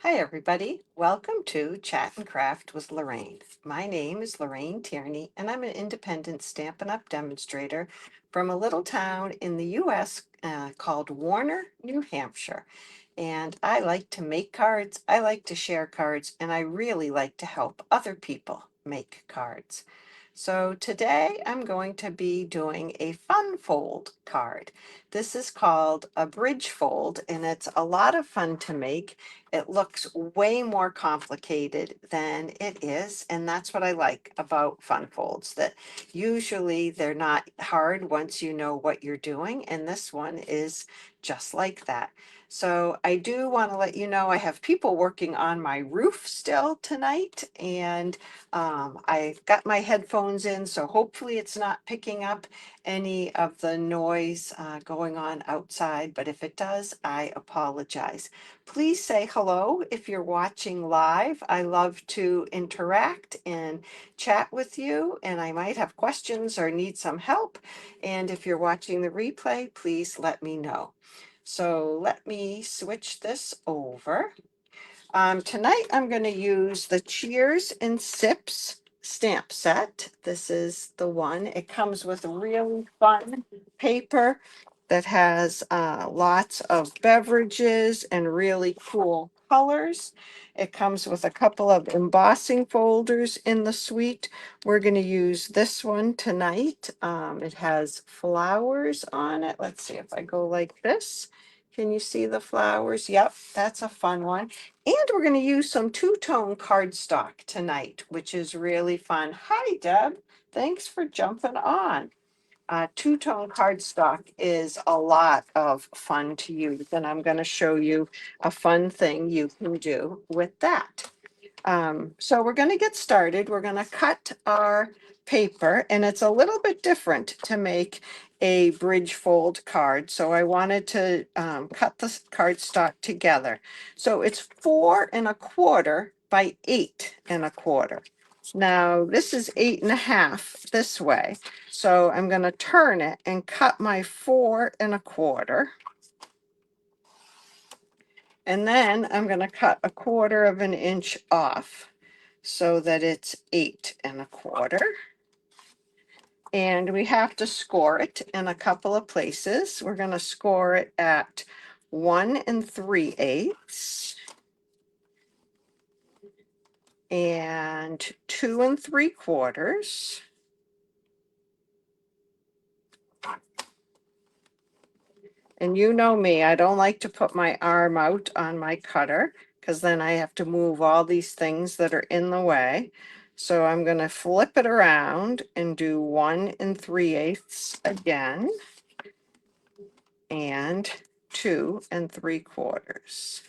Hi, everybody. Welcome to Chat and Craft with Lorraine. My name is Lorraine Tierney, and I'm an independent Stampin' Up! Demonstrator from a little town in the U.S. Called Warner, New Hampshire. And I like to make cards, I like to share cards, and I really like to help other people make cards. So today I'm going to be doing a fun fold card. This is called a bridge fold, and it's a lot of fun to make. It looks way more complicated than it is, and that's what I like about fun folds, that usually they're not hard once you know what you're doing, and this one is just like that. So I do want to let you know I have people working on my roof still tonight, and I've got my headphones in, so hopefully it's not picking up any of the noise going on outside, but if it does, I apologize. Please say hello if you're watching live. I love to interact and chat with you, and I might have questions or need some help. And if you're watching the replay, please let me know. So let me switch this over. Tonight I'm going to use the Cheers and Sips stamp set. This is the one. It comes with a really fun paper that has lots of beverages and really cool colors. It comes with a couple of embossing folders in the suite. We're going to use this one tonight. It has flowers on it. Let's see if I go like this. Can you see the flowers? Yep, that's a fun one. And we're going to use some two-tone cardstock tonight, which is really fun. Hi, Deb. Thanks for jumping on. Two-tone cardstock is a lot of fun to use, and I'm going to show you a fun thing you can do with that. So we're going to get started. We're going to cut our paper, and it's a little bit different to make a bridge fold card. So I wanted to cut the cardstock together. So it's 4¼ by 8¼ Now this is 8½ this way. So I'm going to turn it and cut my 4¼ and then I'm going to cut 1/4 inch off so that it's 8¼ and we have to score it in a couple of places. We're going to score it at 1 3/8 and 2 3/4. And you know me, I don't like to put my arm out on my cutter because then I have to move all these things that are in the way. So I'm going to flip it around and do 1 3/8 again and 2 3/4.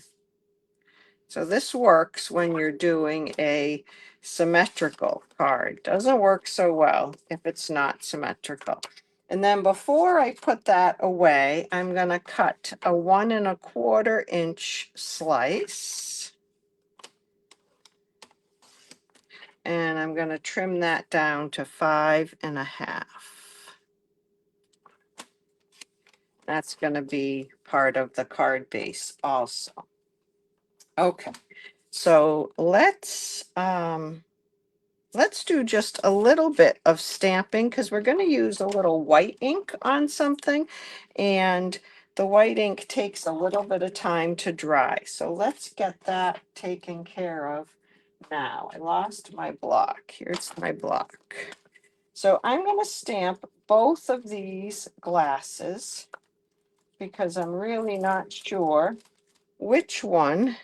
So this works when you're doing a symmetrical card. Doesn't work so well if it's not symmetrical. And then before I put that away, I'm going to cut a 1 1/4 inch slice. And I'm going to trim that down to 5½ That's going to be part of the card base also. Okay, so let's do just a little bit of stamping because we're going to use a little white ink on something, and the white ink takes a little bit of time to dry. So let's get that taken care of now. I lost my block. Here's my block. So I'm going to stamp both of these glasses because I'm really not sure which one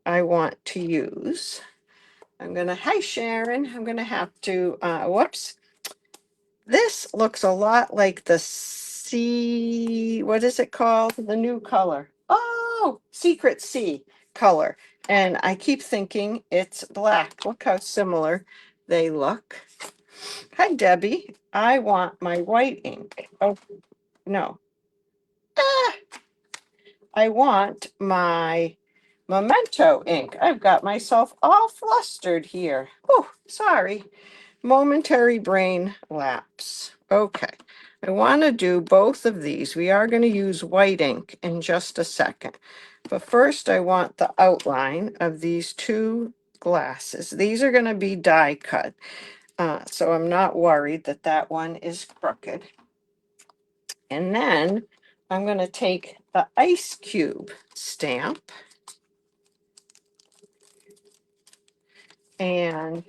I want to use. Hi Sharon, I'm gonna have to, whoops. This looks a lot like the sea, what is it called? The new color. Oh, Secret Sea color. And I keep thinking it's black. Look how similar they look. Hi Debbie, I want my white ink. Oh, no. Ah, I want my Memento ink. I've got myself all flustered here. Oh, sorry. Momentary brain lapse. Okay. I want to do both of these. We are going to use white ink in just a second. But first I want the outline of these two glasses. These are going to be die cut. So I'm not worried that that one is crooked. And then I'm going to take the ice cube stamp and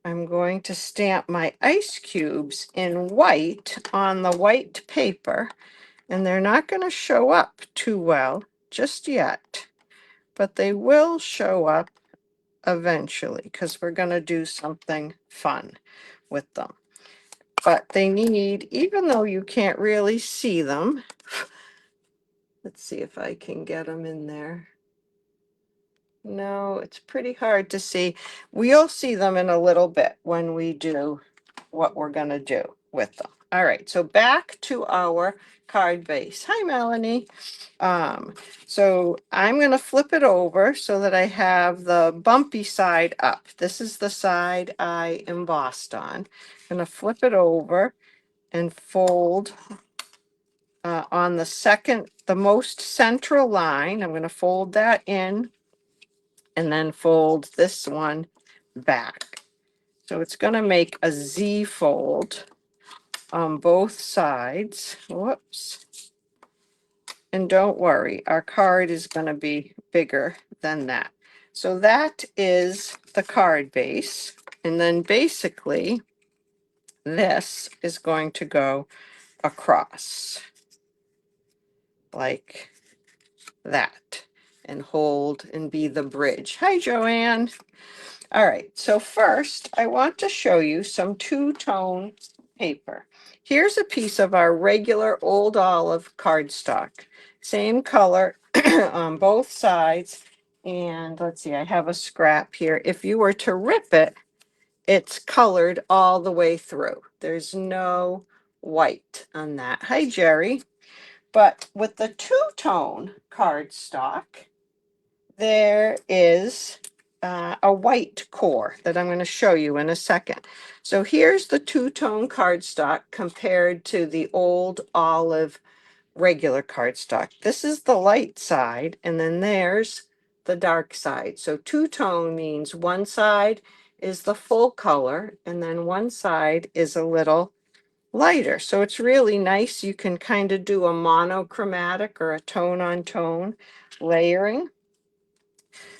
I'm going to stamp my ice cubes in white on the white paper, and they're not going to show up too well just yet, but they will show up eventually because we're going to do something fun with them. But they need, even though you can't really see them, let's see if I can get them in there. No, it's pretty hard to see. We'll see them in a little bit when we do what we're going to do with them. All right, so back to our card base. Hi, Melanie. So I'm going to flip it over so that I have the bumpy side up. This is the side I embossed on. I'm going to flip it over and fold on the second, the most central line. I'm going to fold that in and then fold this one back. So it's going to make a Z fold on both sides. Whoops. And don't worry, our card is going to be bigger than that. So that is the card base. And then basically, this is going to go across like that and hold and be the bridge. Hi, Joanne. All right, so first I want to show you some two-tone paper. Here's a piece of our regular old olive cardstock. Same color on both sides. And let's see, I have a scrap here. If you were to rip it, it's colored all the way through. There's no white on that. Hi, Jerry. But with the two-tone cardstock, there is a white core that I'm going to show you in a second. So here's the two-tone cardstock compared to the old olive regular cardstock. This is the light side, and then there's the dark side. So two-tone means one side is the full color, and then one side is a little lighter. So it's really nice. You can kind of do a monochromatic or a tone-on-tone layering.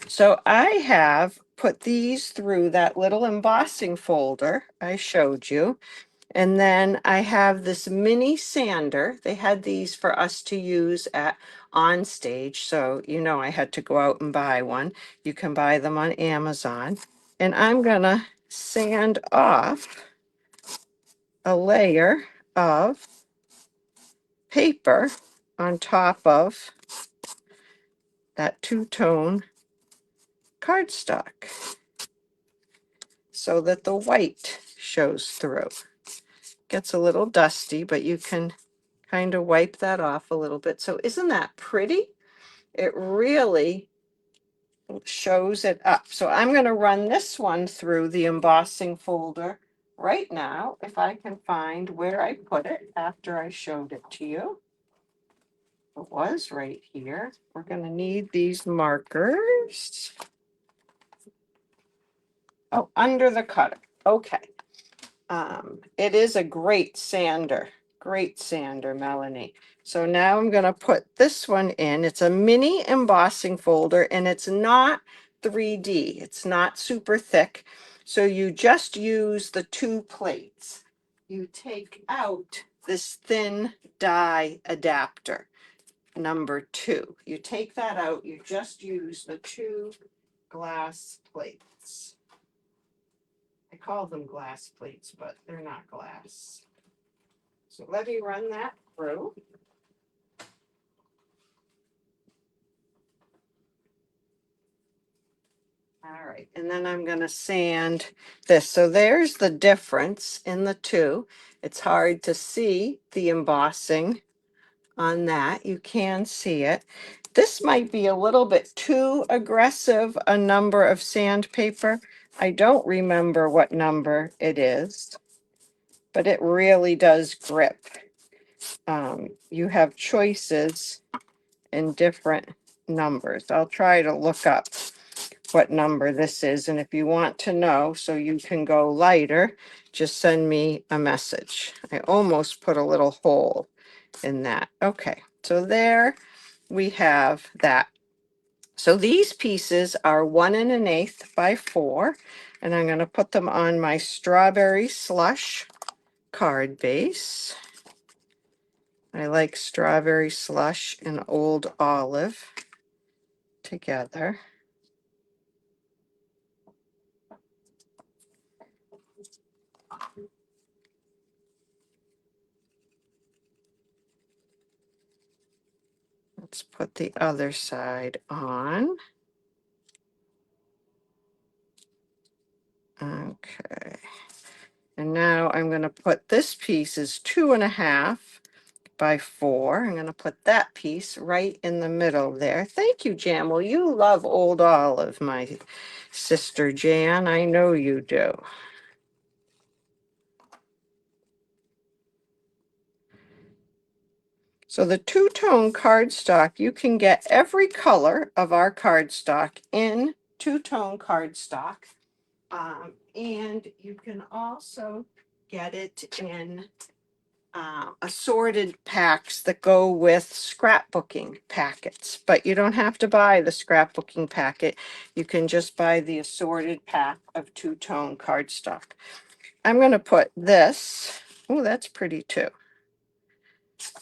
So I have put these through that little embossing folder I showed you. And then I have this mini sander. They had these for us to use at On Stage. So, you know, I had to go out and buy one. You can buy them on Amazon. And I'm going to sand off a layer of paper on top of that two-tone cardstock so that the white shows through. Gets a little dusty, but you can kind of wipe that off a little bit. So isn't that pretty? It really shows it up. So I'm going to run this one through the embossing folder right now, if I can find where I put it after I showed it to you. It was right here. We're going to need these markers. Oh, under the cutter. Okay. It is a great sander, Melanie. So now I'm going to put this one in. It's a mini embossing folder and it's not 3D. It's not super thick. So you just use the two plates. You take out this thin die adapter, number 2. You take that out. You just use the two glass plates. I call them glass plates, but they're not glass. So let me run that through. All right, and then I'm going to sand this. So there's the difference in the two. It's hard to see the embossing on that. You can see it. This might be a little bit too aggressive a number of sandpaper. I don't remember what number it is. but it really does grip. You have choices in different numbers. I'll try to look up what number this is, and if you want to know so you can go lighter, just send me a message. I almost put a little hole in that. Okay, so there we have that. So these pieces are 1 1/8 by 4, and I'm going to put them on my strawberry slush card base. I like strawberry slush and old olive together. Let's put the other side on. Okay. And now I'm going to put this piece is 2 1/2 by 4. I'm going to put that piece right in the middle there. Thank you, Jan. Well, you love old olive, my sister Jan. I know you do. So the two-tone cardstock, you can get every color of our cardstock in two-tone cardstock. And you can also get it in assorted packs that go with scrapbooking packets, but you don't have to buy the scrapbooking packet. You can just buy the assorted pack of two-tone cardstock. I'm going to put this, oh, that's pretty too.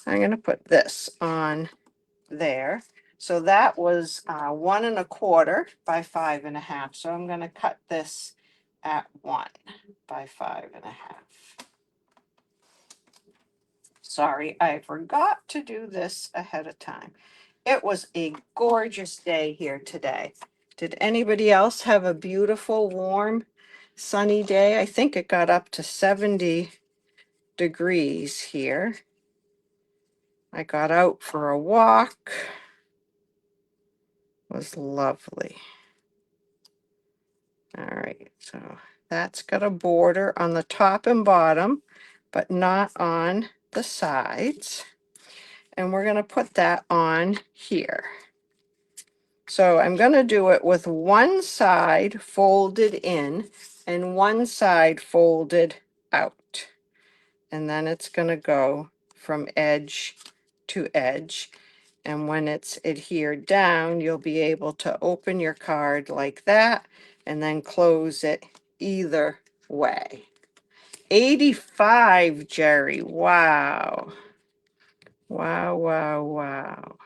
I'm going to put this on there. So that was 1 1/4 by 5 1/2. So I'm going to cut this at 1 by 5 1/2. Sorry, I forgot to do this ahead of time. It was a gorgeous day here today. Did anybody else have a beautiful, warm, sunny day? I think it got up to 70 degrees here. I got out for a walk. It was lovely. All right, so that's got a border on the top and bottom, but not on the sides. And we're going to put that on here. So I'm going to do it with one side folded in and one side folded out. And then it's going to go from edge to edge. And when it's adhered down, you'll be able to open your card like that and then close it either way. 85, Jerry. Wow. Wow, wow, wow.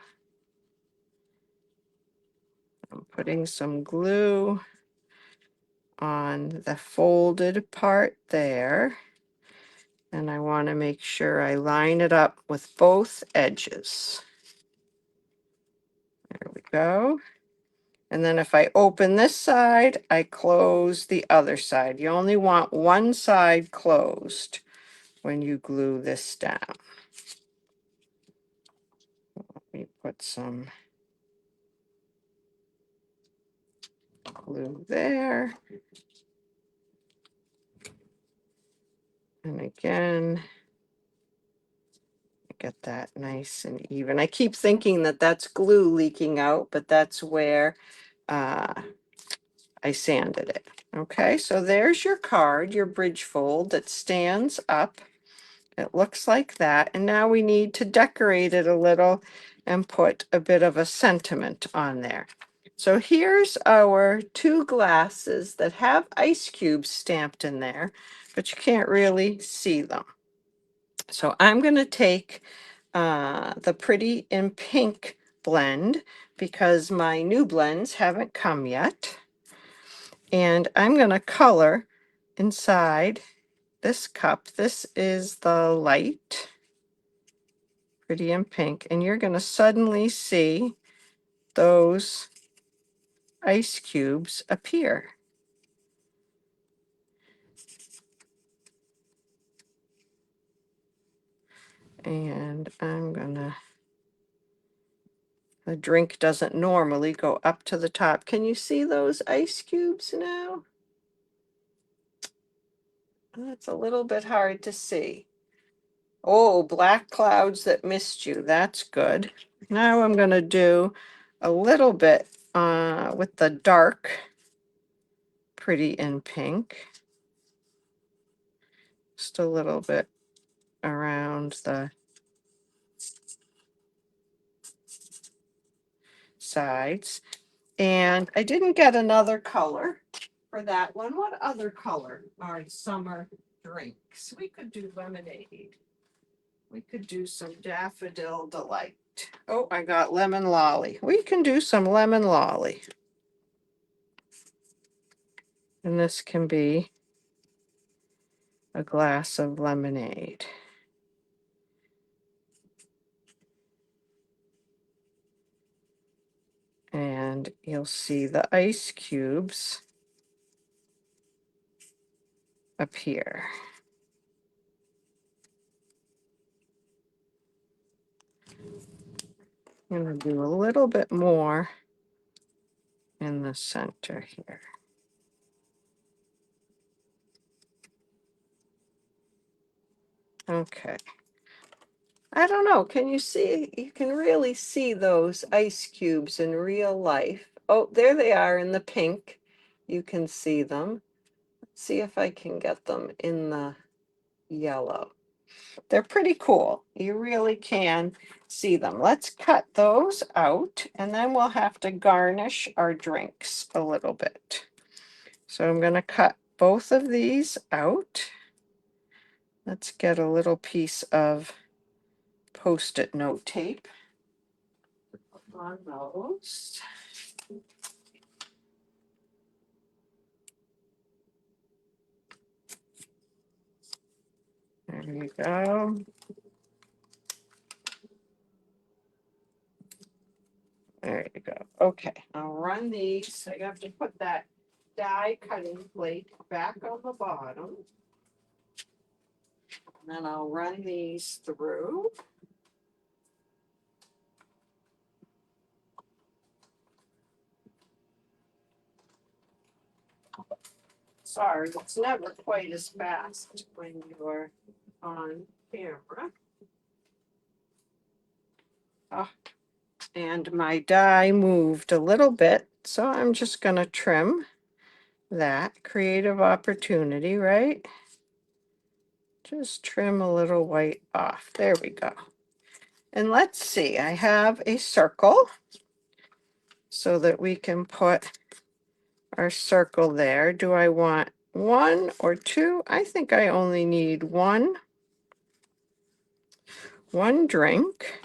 I'm putting some glue on the folded part there. And I want to make sure I line it up with both edges. There we go. And then if I open this side, I close the other side. You only want one side closed when you glue this down. Let me put some glue there. And again, get that nice and even. I keep thinking that that's glue leaking out, but that's where I sanded it. Okay, so there's your card, your bridge fold that stands up. It looks like that. And now we need to decorate it a little and put a bit of a sentiment on there. So here's our 2 glasses that have ice cubes stamped in there, but you can't really see them. So I'm going to take the Pretty in Pink blend because my new blends haven't come yet. And I'm going to color inside this cup. This is the light, Pretty in Pink, and you're going to suddenly see those ice cubes appear. And I'm going to, the drink doesn't normally go up to the top. Can you see those ice cubes now? That's a little bit hard to see. Oh, black clouds that missed you. That's good. Now I'm going to do a little bit with the dark pretty in pink. Just a little bit around the sides. And I didn't get another color for that one. What other color are summer drinks? We could do lemonade. We could do some daffodil delight. Oh, I got lemon lolly. We can do some lemon lolly. And this can be a glass of lemonade. And you'll see the ice cubes appear. I'm going to do a little bit more in the center here. Okay. I don't know. Can you see? You can really see those ice cubes in real life. Oh, there they are in the pink. You can see them. Let's see if I can get them in the yellow. They're pretty cool. You really can see them. Let's cut those out and then we'll have to garnish our drinks a little bit. So I'm going to cut both of these out. Let's get a little piece of Post-it note tape on those. There you go. There you go. Okay, I'll run these. I have to put that die cutting plate back on the bottom. And then I'll run these through. Sorry, it's never quite as fast when you're on camera. Oh, and my die moved a little bit, so I'm just going to trim that. Creative opportunity, right? Just trim a little white off. There we go. And let's see, I have a circle so that we can put our circle there. Do I want one or two? I think I only need one drink,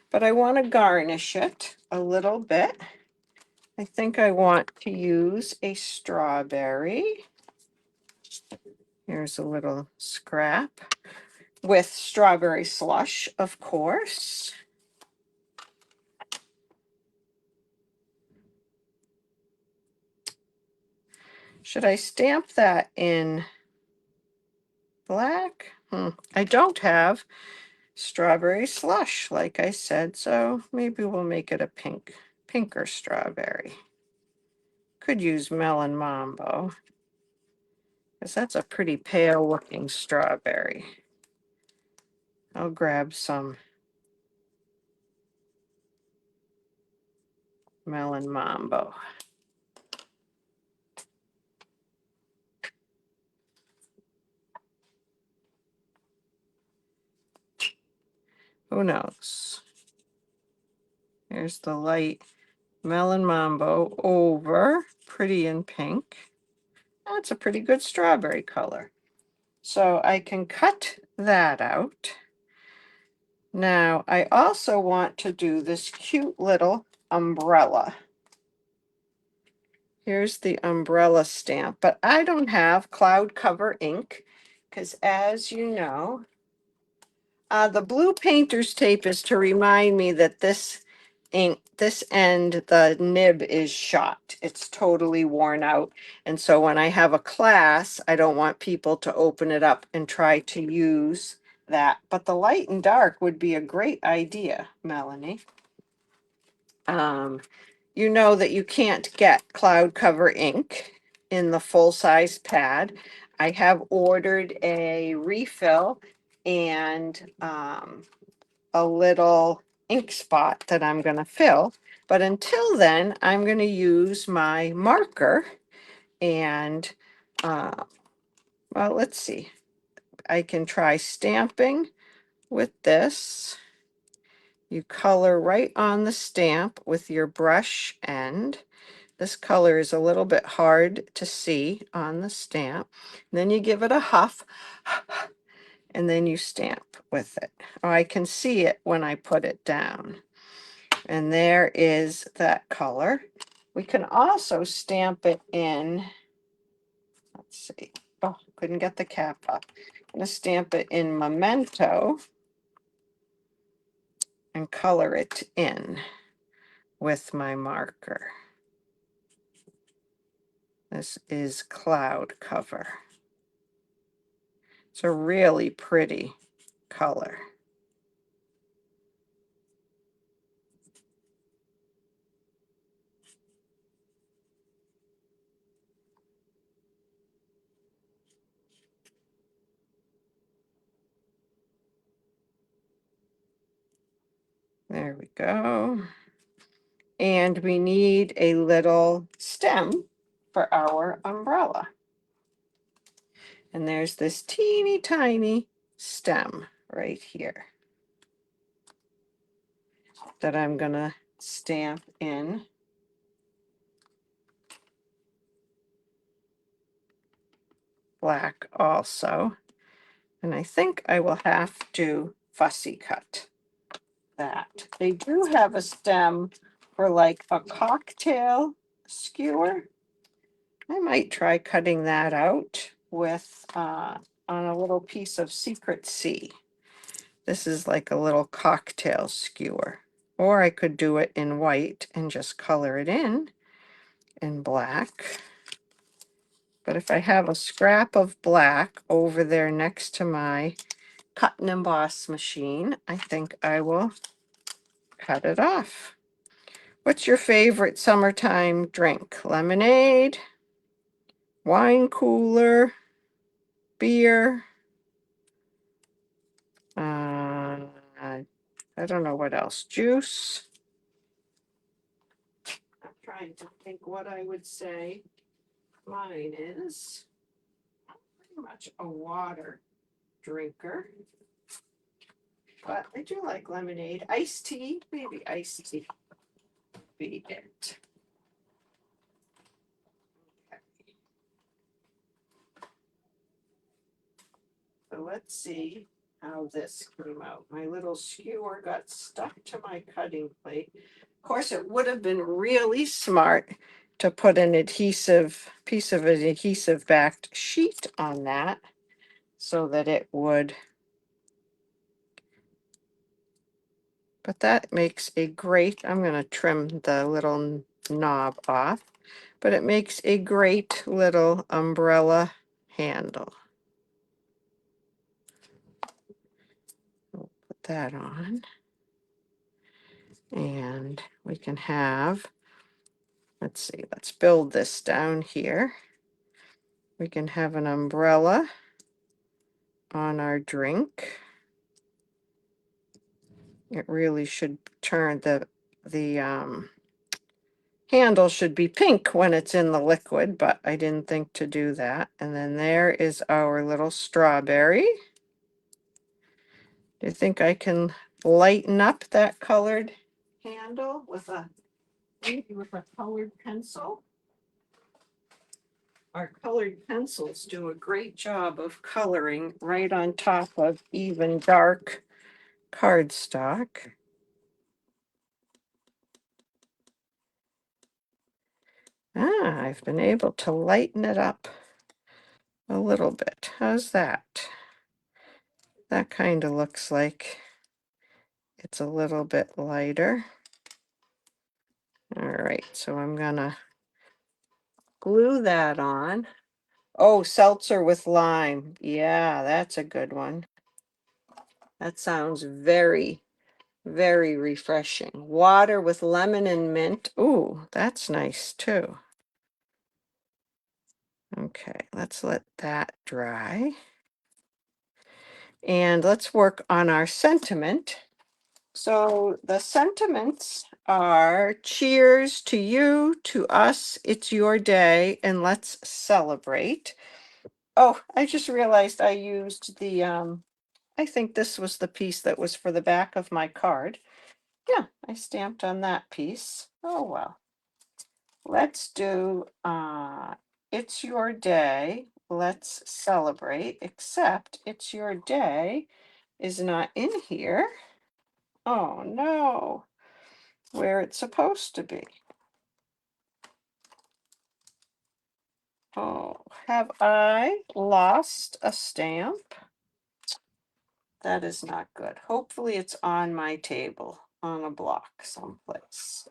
but I want to garnish it a little bit. I think I want to use a strawberry. Here's a little scrap with strawberry slush, of course. Should I stamp that in black? I don't have strawberry slush, like I said, so maybe we'll make it a pinker strawberry. Could use melon mambo, because that's a pretty pale looking strawberry. I'll grab some melon mambo. Who knows? Here's the light melon mambo over, pretty in pink. That's a pretty good strawberry color. So I can cut that out. Now I also want to do this cute little umbrella. Here's the umbrella stamp, but I don't have cloud cover ink because, as you know, the blue painter's tape is to remind me that this ink, this end, the nib is shot. It's totally worn out. And so when I have a class, I don't want people to open it up and try to use that. But the light and dark would be a great idea, Melanie. You know that you can't get cloud cover ink in the full size pad. I have ordered a refill and a little ink spot that I'm going to fill. But until then, I'm going to use my marker and, uh, well, let's see. I can try stamping with this. You color right on the stamp with your brush end. This color is a little bit hard to see on the stamp. Then you give it a huff, and then you stamp with it. Oh, I can see it when I put it down. And there is that color. We can also stamp it in, let's see. Oh, couldn't get the cap up. I'm going to stamp it in Memento and color it in with my marker. This is Cloud Cover. It's a really pretty color. There we go. And we need a little stem for our umbrella. And there's this teeny tiny stem right here that I'm gonna stamp in black also. And I think I will have to fussy cut that. They do have a stem for like a cocktail skewer. I might try cutting that out with on a little piece of Secret Sea. This is like a little cocktail skewer. Or I could do it in white and just color it in black. But if I have a scrap of black over there next to my cut and emboss machine, I think I will cut it off. What's your favorite summertime drink? Lemonade, wine cooler, beer? I don't know what else. Juice. I'm trying to think what I would say mine is. I'm pretty much a water drinker, but I do like lemonade. Iced tea, maybe iced tea would be it. So let's see how this came out. My little skewer got stuck to my cutting plate. Of course, it would have been really smart to put an adhesive piece of an adhesive backed sheet on that so that it would, but that makes a great, I'm going to trim the little knob off, but it makes a great little umbrella handle. We'll put that on. And we can have, let's see, let's build this down here. We can have an umbrella on our drink. It really should turn the handle should be pink when it's in the liquid, but I didn't think to do that. And then there is our little strawberry. Do you think I can lighten up that colored handle with maybe with a colored pencil? Our colored pencils do a great job of coloring right on top of even dark cardstock. I've been able to lighten it up a little bit. How's that? That kind of looks like it's a little bit lighter. All right, so I'm gonna glue that on. Oh, seltzer with lime. Yeah, that's a good one. That sounds very, very refreshing. Water with lemon and mint. Ooh, that's nice too. Okay, let's let that dry. And let's work on our sentiment. So the sentiments are cheers to you, to us, it's your day, and let's celebrate. Oh, I just realized I used I think this was the piece that was for the back of my card. Yeah, I stamped on that piece. Oh well. Let's do it's your day. Let's celebrate, except it's your day is not in here. Oh no, where it's supposed to be. Oh, have I lost a stamp? That is not good. Hopefully it's on my table on a block someplace.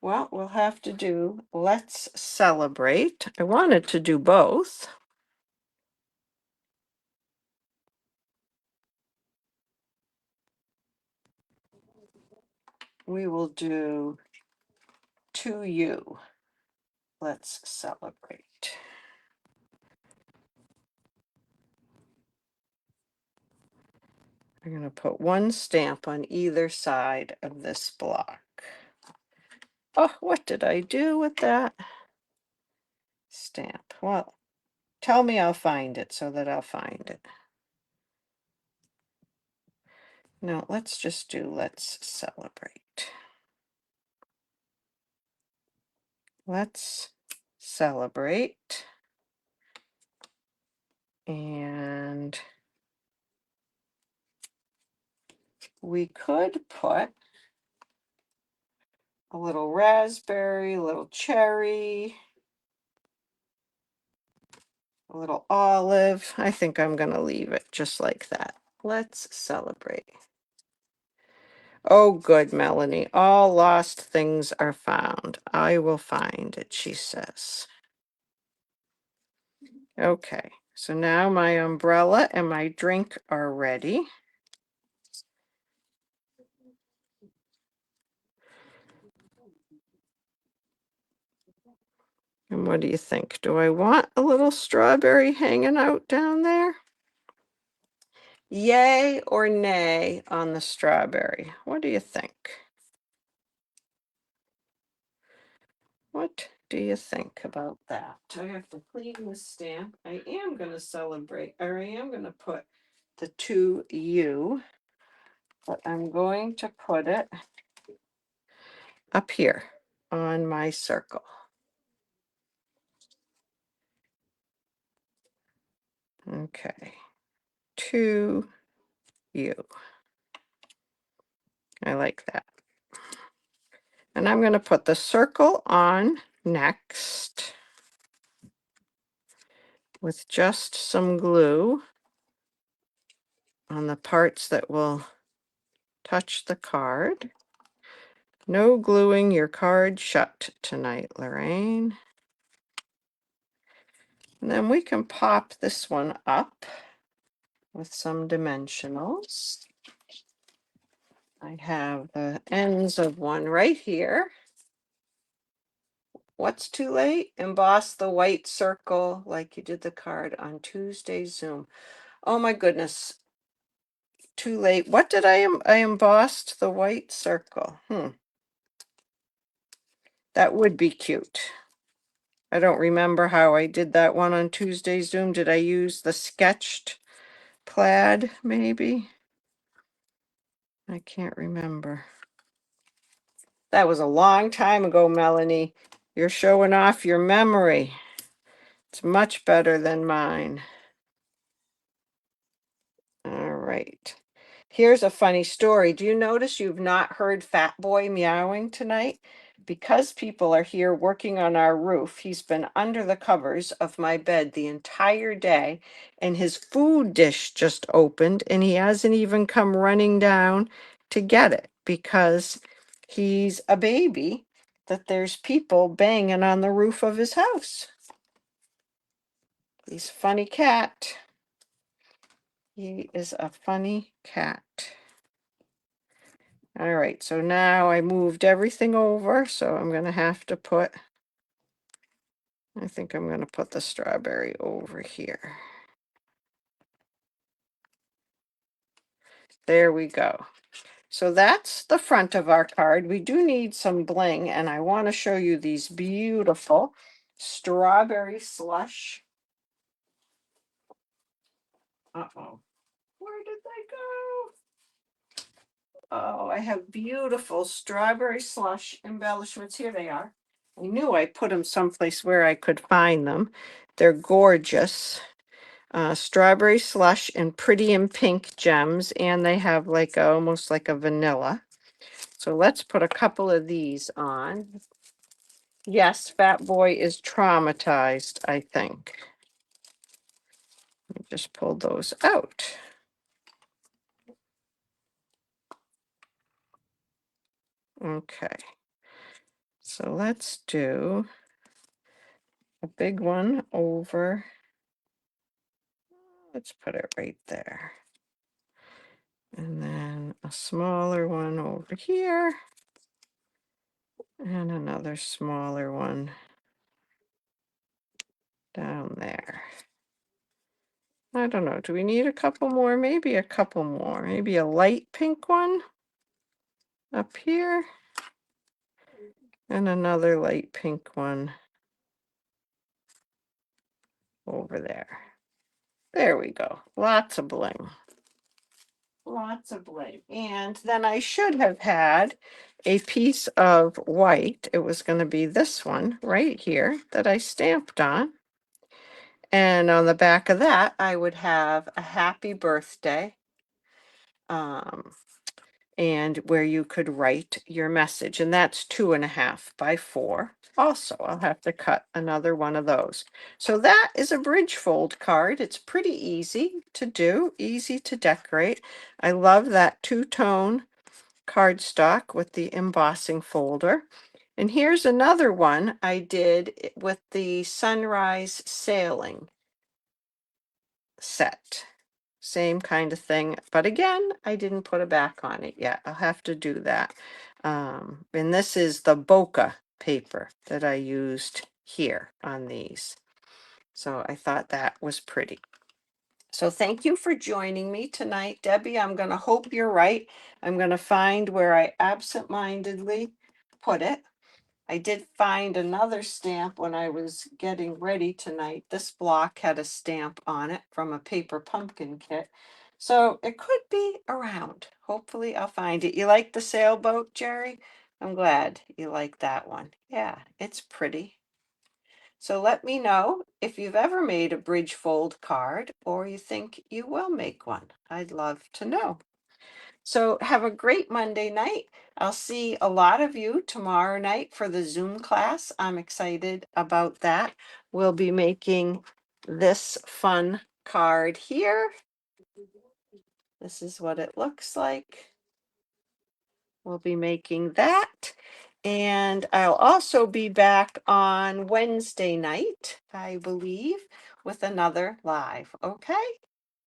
Well, we'll have to do let's celebrate. I wanted to do both. We will do to you. Let's celebrate. I'm going to put one stamp on either side of this block. Oh, what did I do with that stamp? Well, tell me I'll find it so that I'll find it. No, let's just do let's celebrate. Let's celebrate. And we could put a little raspberry, a little cherry, a little olive. I think I'm going to leave it just like that. Let's celebrate. Oh, good, Melanie. All lost things are found. I will find it, she says. Okay, so now my umbrella and my drink are ready. And what do you think? Do I want a little strawberry hanging out down there? Yay or nay on the strawberry? What do you think? What do you think about that? I have to clean the stamp. I am going to celebrate, or I am going to put the to you, but I'm going to put it up here on my circle. Okay, to you. I like that. And I'm going to put the circle on next with just some glue on the parts that will touch the card. No gluing your card shut tonight, Lorraine. And then we can pop this one up with some dimensionals. I have the ends of one right here. What's too late? Emboss the white circle like you did the card on Tuesday's Zoom. Oh my goodness. Too late. What did I embossed the white circle. That would be cute. I don't remember how I did that one on Tuesday's Zoom. Did I use the sketched plaid maybe? I can't remember. That was a long time ago, Melanie. You're showing off your memory. It's much better than mine. All right. Here's a funny story. Do you notice you've not heard Fat Boy meowing tonight? Because people are here working on our roof, he's been under the covers of my bed the entire day, and his food dish just opened, and he hasn't even come running down to get it because he's a baby that there's people banging on the roof of his house. He's a funny cat. He is a funny cat. All right, so now I moved everything over, so I'm going to have to put I think I'm going to put the strawberry over here. There we go. So that's the front of our card. We do need some bling, and I want to show you these beautiful strawberry slush. Uh-oh. Where did they go? Oh, I have beautiful strawberry slush embellishments. Here they are. I knew I put them someplace where I could find them. They're gorgeous. Strawberry slush and pretty in pink gems, and they have like almost like a vanilla. So let's put a couple of these on. Yes, Fat Boy is traumatized, I think. Let me just pull those out. Okay. So let's do a big one over. Let's put it right there. And then a smaller one over here. And another smaller one down there. I don't know. Do we need a couple more? Maybe a couple more. Maybe a light pink one up here. And another light pink one over there. There we go. Lots of bling. Lots of bling. And then I should have had a piece of white. It was going to be this one right here that I stamped on. And on the back of that, I would have a happy birthday. And where you could write your message. And that's 2.5 by 4. Also, I'll have to cut another one of those. So that is a bridge fold card. It's pretty easy to do, easy to decorate. I love that two-tone cardstock with the embossing folder. And here's another one I did with the Sunrise Sailing set. Same kind of thing. But again, I didn't put a back on it yet. I'll have to do that. And this is the bokeh paper that I used here on these. So I thought that was pretty. So thank you for joining me tonight, Debbie. I'm going to hope you're right. I'm going to find where I absentmindedly put it. I did find another stamp when I was getting ready tonight. This block had a stamp on it from a paper pumpkin kit. So it could be around. Hopefully I'll find it. You like the sailboat, Jerry? I'm glad you like that one. Yeah, it's pretty. So let me know if you've ever made a bridge fold card or you think you will make one. I'd love to know. So have a great Monday night. I'll see a lot of you tomorrow night for the Zoom class. I'm excited about that. We'll be making this fun card here. This is what it looks like. We'll be making that. And I'll also be back on Wednesday night, I believe, with another live. Okay?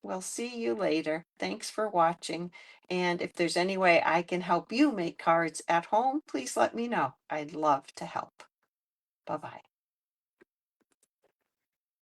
We'll see you later. Thanks for watching. And if there's any way I can help you make cards at home, please let me know. I'd love to help. Bye-bye.